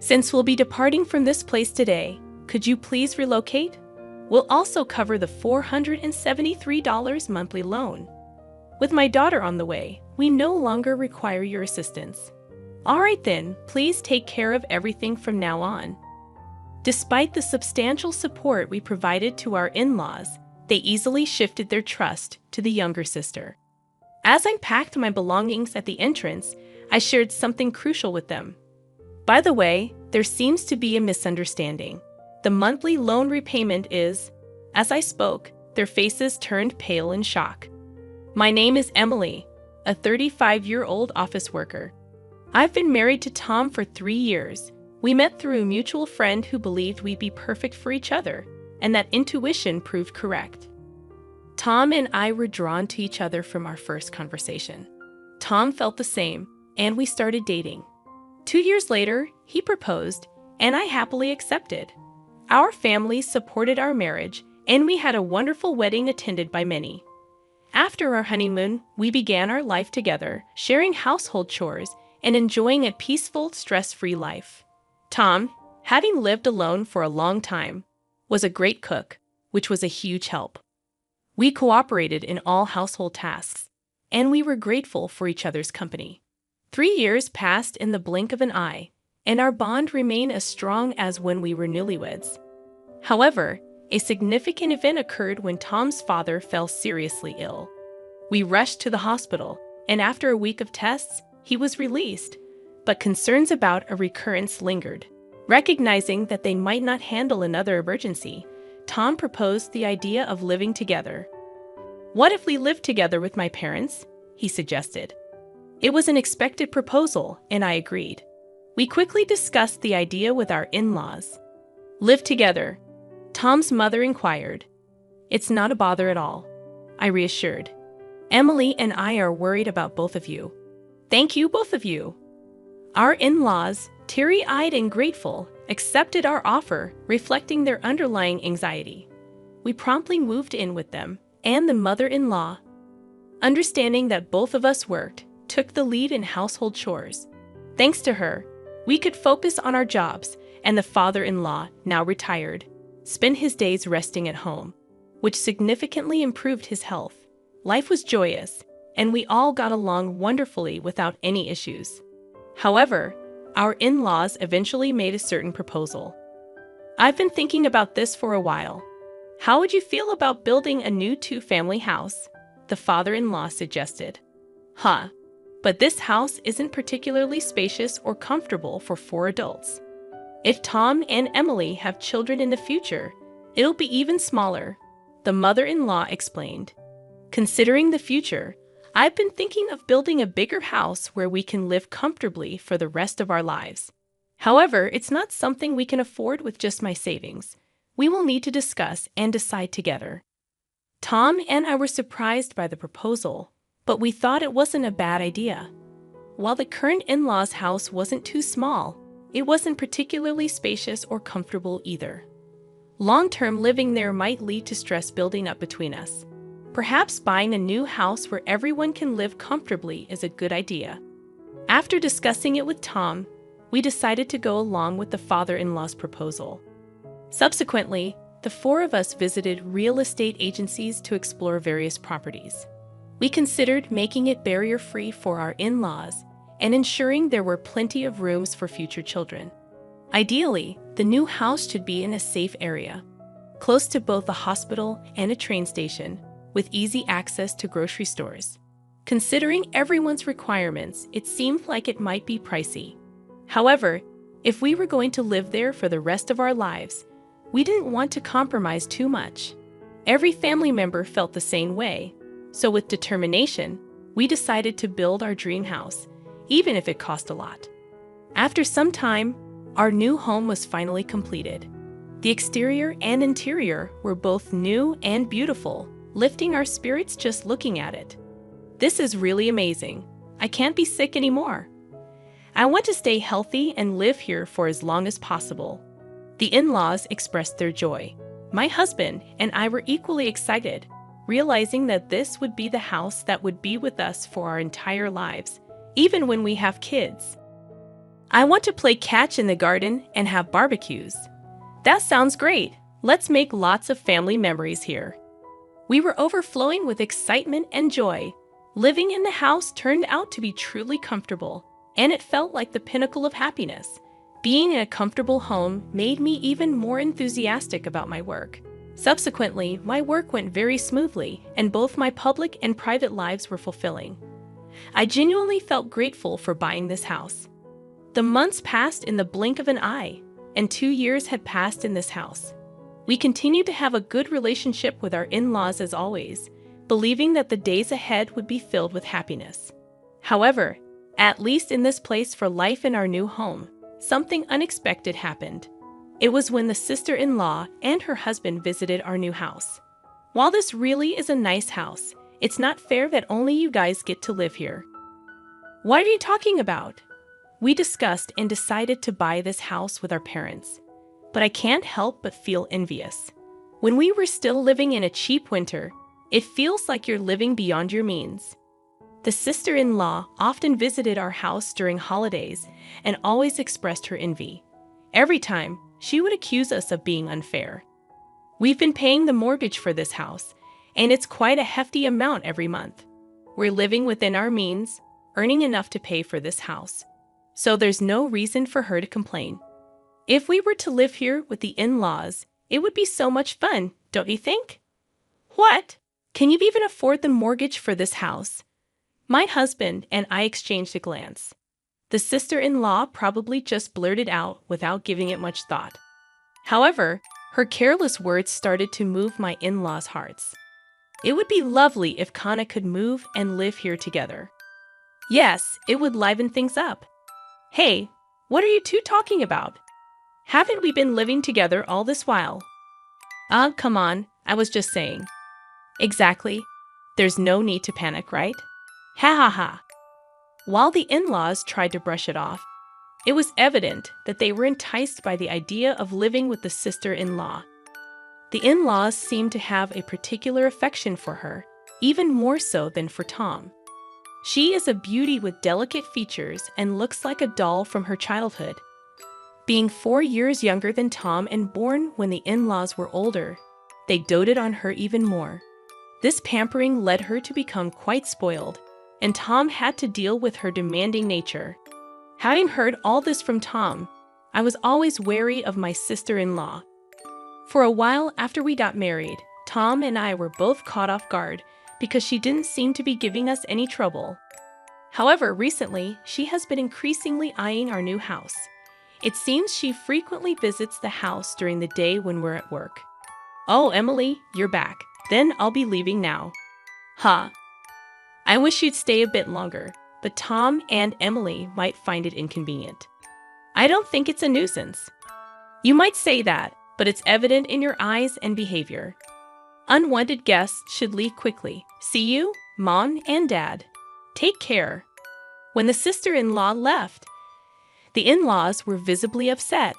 Since we'll be departing from this place today, could you please relocate? We'll also cover the $473 monthly loan. With my daughter on the way, we no longer require your assistance. All right then, please take care of everything from now on. Despite the substantial support we provided to our in-laws, they easily shifted their trust to the younger sister. As I packed my belongings at the entrance, I shared something crucial with them. By the way, there seems to be a misunderstanding. The monthly loan repayment is— As I spoke, their faces turned pale in shock. My name is Emily, a 35-year-old office worker. I've been married to Tom for 3 years. We met through a mutual friend who believed we'd be perfect for each other, and that intuition proved correct. Tom and I were drawn to each other from our first conversation. Tom felt the same, and we started dating. 2 years later, he proposed, and I happily accepted. Our families supported our marriage, and we had a wonderful wedding attended by many. After our honeymoon, we began our life together, sharing household chores and enjoying a peaceful, stress-free life. Tom, having lived alone for a long time, was a great cook, which was a huge help. We cooperated in all household tasks, and we were grateful for each other's company. 3 years passed in the blink of an eye, and our bond remained as strong as when we were newlyweds. However, a significant event occurred when Tom's father fell seriously ill. We rushed to the hospital, and after a week of tests, he was released, but concerns about a recurrence lingered. Recognizing that they might not handle another emergency, Tom proposed the idea of living together. "What if we lived together with my parents?" he suggested. It was an expected proposal, and I agreed. We quickly discussed the idea with our in-laws. "Live together?" Tom's mother inquired. "It's not a bother at all," I reassured. "Emily and I are worried about both of you." "Thank you, both of you." Our in-laws, teary-eyed and grateful, accepted our offer, reflecting their underlying anxiety. We promptly moved in with them, and the mother-in-law, understanding that both of us worked, took the lead in household chores. Thanks to her, we could focus on our jobs, and the father-in-law, now retired, spent his days resting at home, which significantly improved his health. Life was joyous, and we all got along wonderfully without any issues. However, our in-laws eventually made a certain proposal. "I've been thinking about this for a while. How would you feel about building a new 2-family house?" the father-in-law suggested. "Huh, but this house isn't particularly spacious or comfortable for 4 adults. If Tom and Emily have children in the future, it'll be even smaller," the mother-in-law explained. "Considering the future, I've been thinking of building a bigger house where we can live comfortably for the rest of our lives. However, it's not something we can afford with just my savings. We will need to discuss and decide together." Tom and I were surprised by the proposal, but we thought it wasn't a bad idea. While the current in-laws' house wasn't too small, it wasn't particularly spacious or comfortable either. Long-term living there might lead to stress building up between us. Perhaps buying a new house where everyone can live comfortably is a good idea. After discussing it with Tom, we decided to go along with the father-in-law's proposal. Subsequently, the 4 of us visited real estate agencies to explore various properties. We considered making it barrier-free for our in-laws and ensuring there were plenty of rooms for future children. Ideally, the new house should be in a safe area, close to both a hospital and a train station, with easy access to grocery stores. Considering everyone's requirements, it seemed like it might be pricey. However, if we were going to live there for the rest of our lives, we didn't want to compromise too much. Every family member felt the same way, so with determination, we decided to build our dream house, even if it cost a lot. After some time, our new home was finally completed. The exterior and interior were both new and beautiful, lifting our spirits just looking at it. "This is really amazing. I can't be sick anymore. I want to stay healthy and live here for as long as possible." The in-laws expressed their joy. My husband and I were equally excited, realizing that this would be the house that would be with us for our entire lives, even when we have kids. I want to play catch in the garden and have barbecues. That sounds great. Let's make lots of family memories here. We were overflowing with excitement and joy. Living in the house turned out to be truly comfortable, and it felt like the pinnacle of happiness. Being in a comfortable home made me even more enthusiastic about my work. Subsequently, my work went very smoothly, and both my public and private lives were fulfilling. I genuinely felt grateful for buying this house. The months passed in the blink of an eye, and 2 years had passed in this house. We continued to have a good relationship with our in-laws as always, believing that the days ahead would be filled with happiness. However, at least in this place for life in our new home, something unexpected happened. It was when the sister-in-law and her husband visited our new house. While this really is a nice house, it's not fair that only you guys get to live here. What are you talking about? We discussed and decided to buy this house with our parents, but I can't help but feel envious. When we were still living in a cheap winter, it feels like you're living beyond your means. The sister-in-law often visited our house during holidays and always expressed her envy. Every time, she would accuse us of being unfair. We've been paying the mortgage for this house, and it's quite a hefty amount every month. We're living within our means, earning enough to pay for this house, so there's no reason for her to complain. If we were to live here with the in-laws, it would be so much fun, don't you think? What? Can you even afford the mortgage for this house? My husband and I exchanged a glance. The sister-in-law probably just blurted out without giving it much thought. However, her careless words started to move my in-laws' hearts. It would be lovely if Kana could move and live here together. Yes, it would liven things up. Hey, what are you two talking about? Haven't we been living together all this while? Come on, I was just saying. Exactly. There's no need to panic, right? Ha ha ha. While the in-laws tried to brush it off, it was evident that they were enticed by the idea of living with the sister-in-law. The in-laws seemed to have a particular affection for her, even more so than for Tom. She is a beauty with delicate features and looks like a doll from her childhood. Being 4 years younger than Tom and born when the in-laws were older, they doted on her even more. This pampering led her to become quite spoiled, and Tom had to deal with her demanding nature. Having heard all this from Tom, I was always wary of my sister-in-law. For a while after we got married, Tom and I were both caught off guard because she didn't seem to be giving us any trouble. However, recently, she has been increasingly eyeing our new house. It seems she frequently visits the house during the day when we're at work. Oh, Emily, you're back. Then I'll be leaving now. Huh. I wish you'd stay a bit longer, but Tom and Emily might find it inconvenient. I don't think it's a nuisance. You might say that, but it's evident in your eyes and behavior. Unwanted guests should leave quickly. See you, Mom and Dad. Take care. When the sister-in-law left, the in-laws were visibly upset.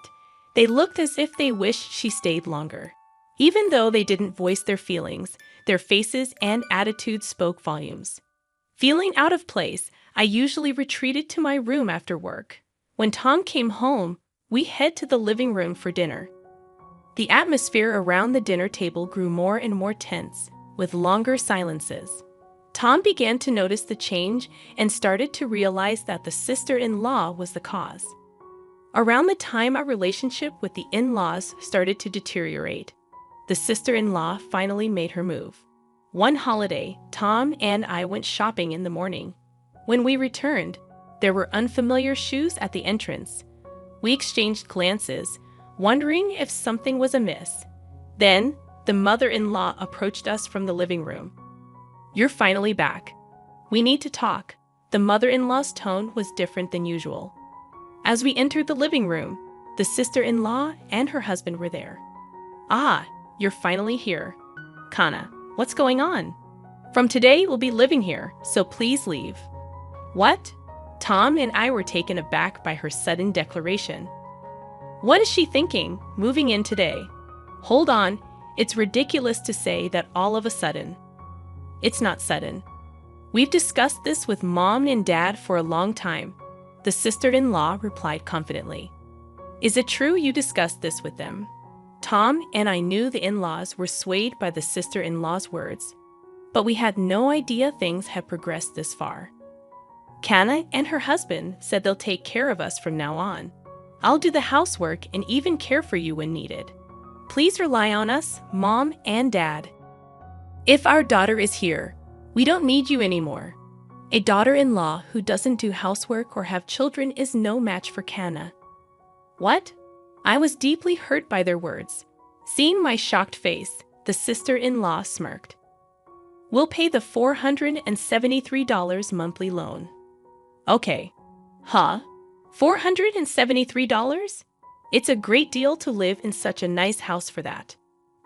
They looked as if they wished she stayed longer. Even though they didn't voice their feelings, their faces and attitudes spoke volumes. Feeling out of place, I usually retreated to my room after work. When Tom came home, we head to the living room for dinner. The atmosphere around the dinner table grew more and more tense, with longer silences. Tom began to notice the change and started to realize that the sister-in-law was the cause. Around the time our relationship with the in-laws started to deteriorate, the sister-in-law finally made her move. One holiday, Tom and I went shopping in the morning. When we returned, there were unfamiliar shoes at the entrance. We exchanged glances, wondering if something was amiss. Then, the mother-in-law approached us from the living room. You're finally back. We need to talk. The mother-in-law's tone was different than usual. As we entered the living room, the sister-in-law and her husband were there. Ah, you're finally here. Kana, what's going on? From today, we'll be living here, so please leave. What? Tom and I were taken aback by her sudden declaration. What is she thinking, moving in today? Hold on, it's ridiculous to say that all of a sudden. It's not sudden. We've discussed this with Mom and Dad for a long time. the sister-in-law replied confidently. Is it true you discussed this with them? Tom and I knew the in-laws were swayed by the sister-in-law's words, but we had no idea things had progressed this far. Kana and her husband said they'll take care of us from now on. I'll do the housework and even care for you when needed. Please rely on us, Mom and Dad. If our daughter is here, we don't need you anymore. A daughter-in-law who doesn't do housework or have children is no match for Kana. What? I was deeply hurt by their words. Seeing my shocked face, the sister-in-law smirked. We'll pay the $473 monthly loan. Okay. Huh? $473? It's a great deal to live in such a nice house for that.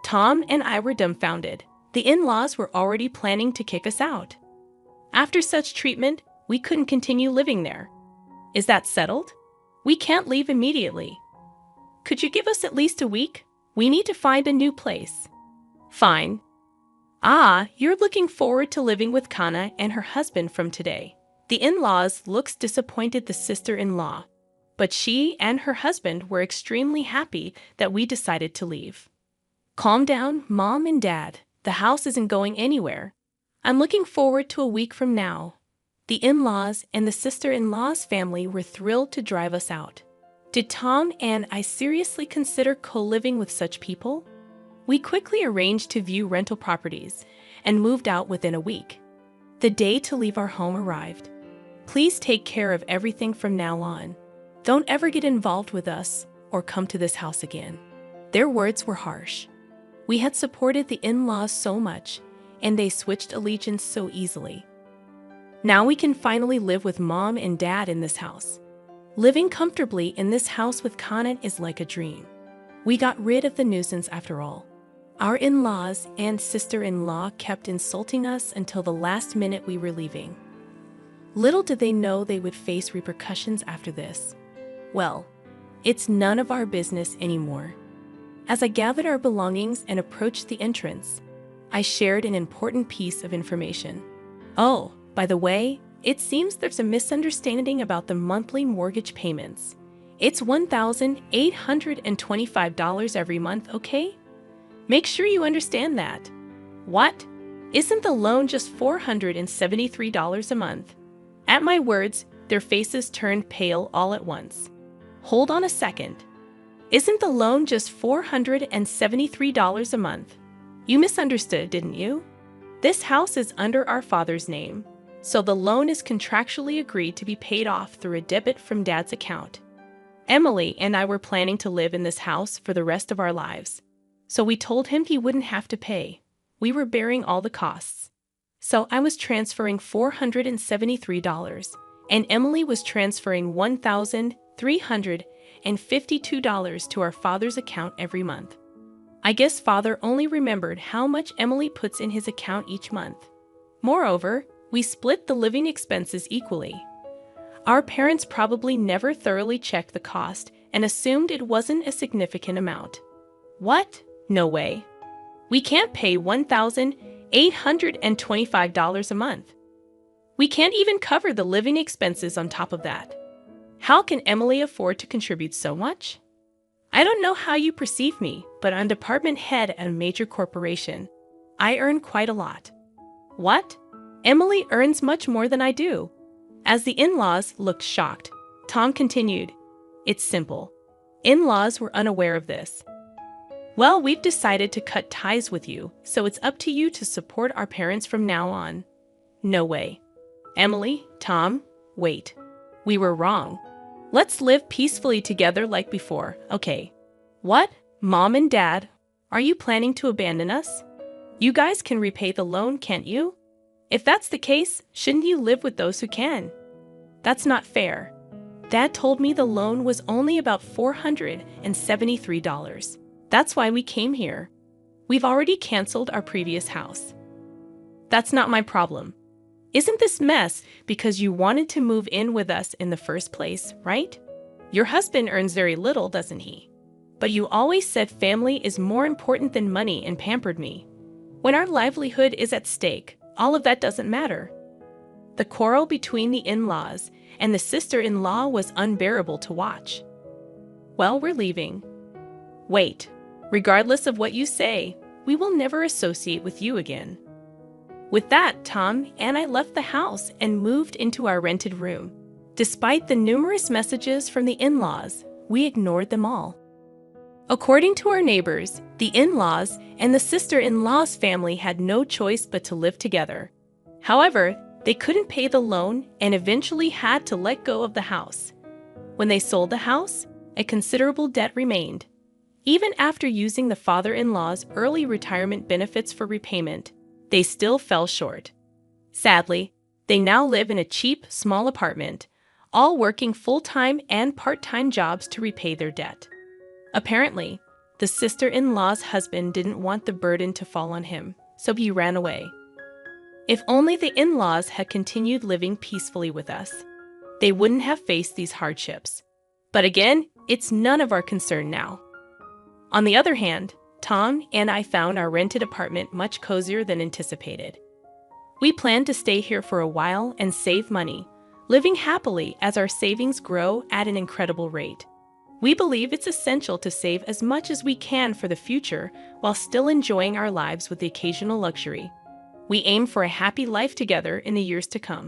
Tom and I were dumbfounded. The in-laws were already planning to kick us out. After such treatment, we couldn't continue living there. Is that settled? We can't leave immediately. Could you give us at least a week? We need to find a new place. Fine. Ah, you're looking forward to living with Kana and her husband from today. The in-laws looked disappointed the sister-in-law, but she and her husband were extremely happy that we decided to leave. Calm down, Mom and Dad. The house isn't going anywhere. I'm looking forward to a week from now. The in-laws and the sister-in-law's family were thrilled to drive us out. Did Tom and I seriously consider co-living with such people? We quickly arranged to view rental properties and moved out within a week. The day to leave our home arrived. Please take care of everything from now on. Don't ever get involved with us or come to this house again. Their words were harsh. We had supported the in-laws so much, and they switched allegiance so easily. Now we can finally live with Mom and Dad in this house. Living comfortably in this house with Kana is like a dream. We got rid of the nuisance after all. Our in-laws and sister-in-law kept insulting us until the last minute we were leaving. Little did they know they would face repercussions after this. Well, it's none of our business anymore. As I gathered our belongings and approached the entrance, I shared an important piece of information. Oh, by the way, it seems there's a misunderstanding about the monthly mortgage payments. It's $1,825 every month, okay? Make sure you understand that. What? Isn't the loan just $473 a month? At my words, their faces turned pale all at once. Hold on a second. Isn't the loan just $473 a month? You misunderstood, didn't you? This house is under our father's name, so the loan is contractually agreed to be paid off through a debit from Dad's account. Emily and I were planning to live in this house for the rest of our lives, so we told him he wouldn't have to pay. We were bearing all the costs. So I was transferring $473, and Emily was transferring $1,352 to our father's account every month. I guess Father only remembered how much Emily puts in his account each month. Moreover, we split the living expenses equally. Our parents probably never thoroughly checked the cost and assumed it wasn't a significant amount. What? No way. We can't pay $1,825 a month. We can't even cover the living expenses on top of that. How can Emily afford to contribute so much? I don't know how you perceive me, but I'm department head at a major corporation. I earn quite a lot. What? Emily earns much more than I do. As the in-laws looked shocked, Tom continued, It's simple. In-laws were unaware of this. Well, we've decided to cut ties with you, so it's up to you to support our parents from now on. No way. Emily, Tom, wait. We were wrong. Let's live peacefully together like before, okay? What? Mom and Dad, are you planning to abandon us? You guys can repay the loan, can't you? If that's the case, shouldn't you live with those who can? That's not fair. Dad told me the loan was only about $473. That's why we came here. We've already canceled our previous house. That's not my problem. Isn't this mess because you wanted to move in with us in the first place, right? Your husband earns very little, doesn't he? But you always said family is more important than money and pampered me. When our livelihood is at stake, all of that doesn't matter. The quarrel between the in-laws and the sister-in-law was unbearable to watch. "Well, we're leaving." "Wait. Regardless of what you say, we will never associate with you again." With that, Tom and I left the house and moved into our rented room. Despite the numerous messages from the in-laws, we ignored them all. According to our neighbors, the in-laws and the sister-in-law's family had no choice but to live together. However, they couldn't pay the loan and eventually had to let go of the house. When they sold the house, a considerable debt remained. Even after using the father-in-law's early retirement benefits for repayment, they still fell short. Sadly, they now live in a cheap, small apartment, all working full-time and part-time jobs to repay their debt. Apparently, the sister-in-law's husband didn't want the burden to fall on him, so he ran away. If only the in-laws had continued living peacefully with us, they wouldn't have faced these hardships. But again, it's none of our concern now. On the other hand, Tom and I found our rented apartment much cozier than anticipated. We planned to stay here for a while and save money, living happily as our savings grow at an incredible rate. We believe it's essential to save as much as we can for the future while still enjoying our lives with the occasional luxury. We aim for a happy life together in the years to come.